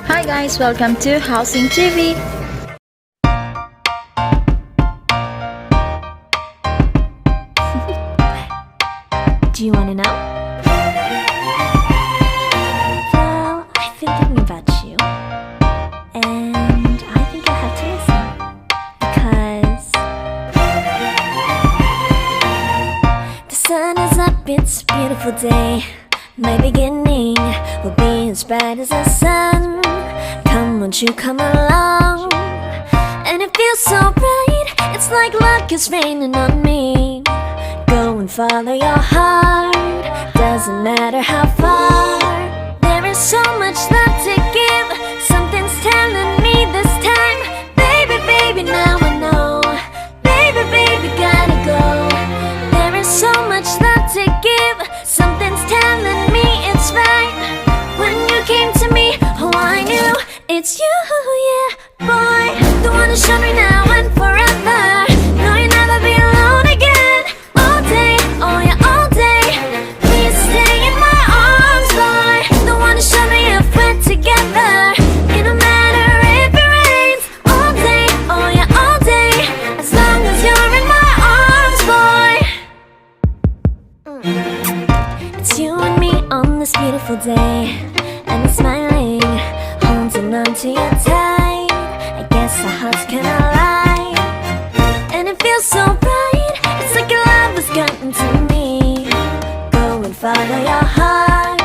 Hi guys, welcome to Housing TV. Do you want to know? Well, I've been thinking about you, and I think I have to listen because the sun is up, it's a beautiful day. My beginning will be as bright as the sun. Come, won't you come along? And it feels so bright, it's like luck is raining on me. Go and follow your heart, doesn't matter how far. There is so much love to give, something's telling me this time. Baby, baby, now I know. Baby, baby, gotta go. There is so much love to give, something's telling me it's right. When you came to me, oh I knew it's you, yeah, boy. The one who showed me now and forever. No, you'll never be alone again. All day, oh yeah, all day. Please stay in my arms, boy. The one who showed me if we're together. It don't matter if it rains. All day, oh yeah, all day. As long as you're in my arms, boy. It's you and me on this beautiful day, and it's smiling, holding on to you tight. I guess our hearts can align, and it feels so bright. It's like your love has gotten to me. Go and follow your heart,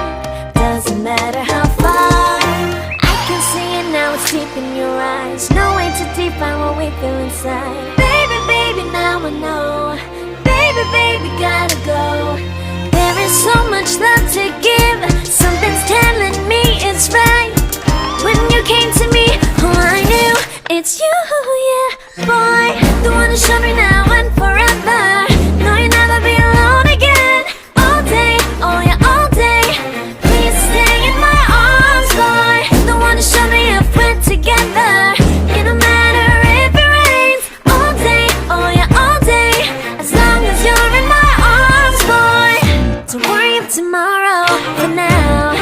doesn't matter how far. I can see it now, it's deep in your eyes. No way to define what we feel inside. Baby, baby, now I know. Baby, baby, gotta go. There is so much love to give, something's telling me it's right. When you came to me, oh I knew it's you, yeah, boy. The one who showed me now and forever. No, you'll never be alone again. All day, oh yeah, all day. Please stay in my arms, boy. The one who showed me if we're together. It don't matter if it rains. All day, oh yeah, all day. As long as you're in my arms, boy. Don't worry of tomorrow, for now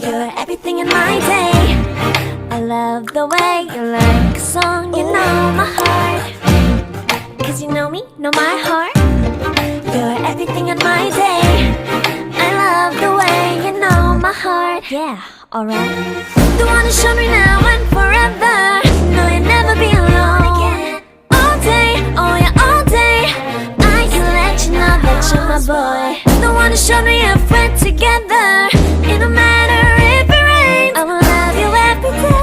you're everything in my day. I love the way you like a song, you know my heart. Cause you know me, know my heart. You're everything in my day. I love the way you know my heart. Yeah, alright. The one who showed me now and forever. No, you'll never be alone again. All day, oh yeah, all day. I can let you know that you're my boy. The one who showed me if we're together. It don't matter if it rains. I will love you every day.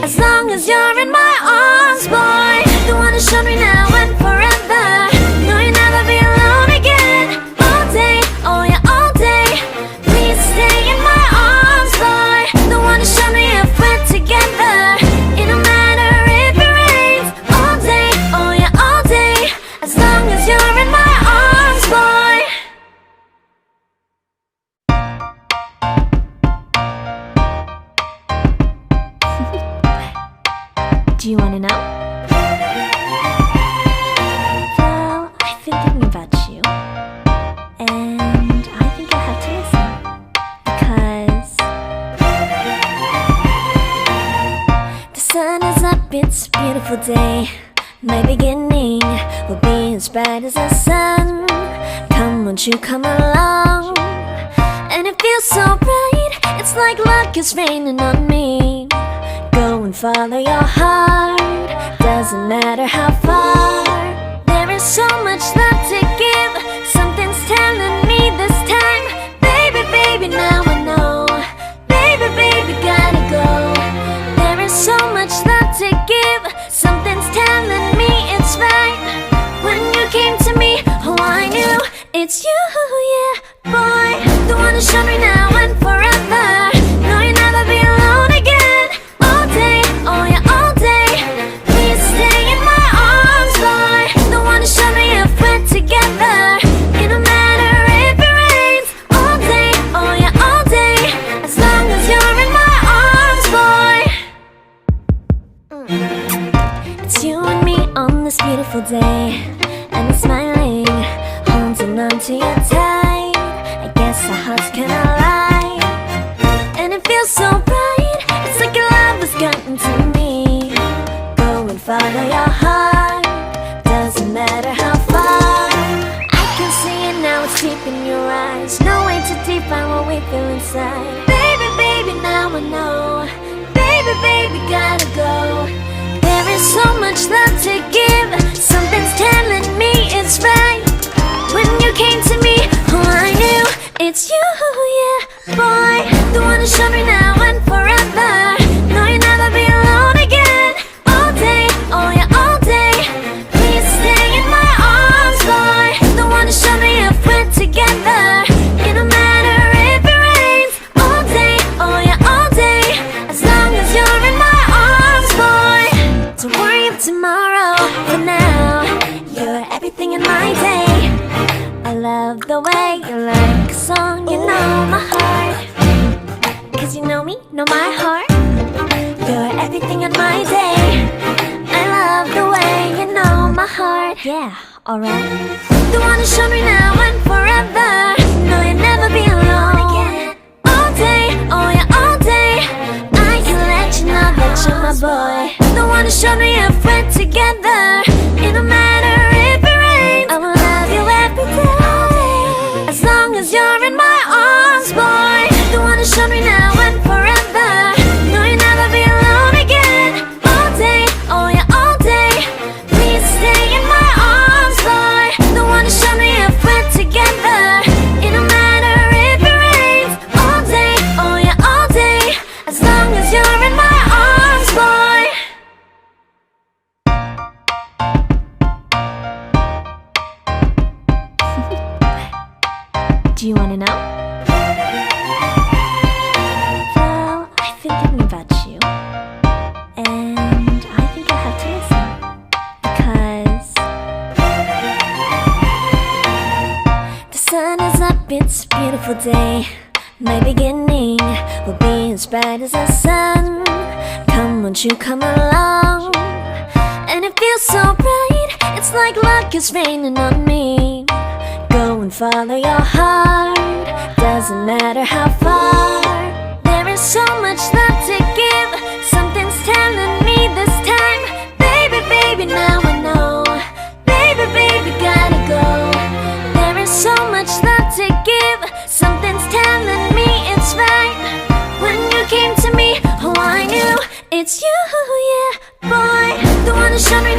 As long as you're in my arms, boy. The one who showed me now and forever. No, you'll never be alone again. All day, oh yeah, all day. Please stay in my arms, boy. The one who showed me if we're together. It don't matter if it rains. All day, oh yeah, all day. As long as you're in my arms, boy. Do you want to know? Well, I've been thinking about you, and I think I have to listen because the sun is up, it's a beautiful day. My beginning will be as bright as the sun. Come, won't you come along? And it feels so bright, it's like luck is raining on me. Go and follow your heart, doesn't matter how far. There is so much love to give, something's telling me this time. Baby, baby, now I know. Baby, baby, gotta go. There is so much love to give, something's telling me it's right. When you came to me, oh I knew it's you, yeah, boy. The one who showed me now and forever. No, you'll never be alone again. All day, oh yeah, all day. Please stay in my arms, boy. The one who showed me if we're together. It don't matter if it rains. All day, oh yeah, all day. As long as you're in my arms, boy. It's you and me on this beautiful day, and it's smiling, holding on to you tight. I guess our hearts can align. deep down what we feel inside. Baby, baby, now I know. Baby, baby, gotta go. There is so much love to give. Something's telling me it's right. When you came to me, oh, I knew it's you, yeah, boy. The one who showed me now and forever. No, you'll never be alone again. All day, oh yeah, all day. Please stay in my arms, boy. The one who showed me if we're together. It don't matter if it rains. All day, oh yeah, all day. As long as you're in my arms, boy. Don't worry of tomorrow. For now, you're everything in my day. I love the way you like a song. You know my heart. Cause you know me, know my heart. You're everything in my day. I love the way you know my heart. Yeah, alright. The one who showed me now and forever. No, you'll never be alone again. All day, oh yeah, all day. I can let you know that you're my boy. The one who showed me if we're together. It don't matter if it rains. I will love you every day. As long as you're in my arms, boy. The one who showed me now and forever. No, you'll never be alone again. All day, oh yeah, all day. Please stay in my arms, boy. The one who showed me if we're together. It don't matter if it rains. All day, oh yeah, all day. As long as you're in my arms, boy. Do you wanna know? Well, I've been thinking about you, and I think I'll have to listen. Because the sun is up, it's a beautiful day. My beginning will be as bright as the sun. Come, won't you come along? And it feels so bright, it's like luck is raining on me. Go and follow your heart, doesn't matter how far. There is so much love to give. Something's telling me this time. Baby, baby, now I know. Baby, baby, gotta go. There is so much love to give. Something's telling me it's right. When you came to me, oh, I knew it's you, yeah, boy. The one who showed me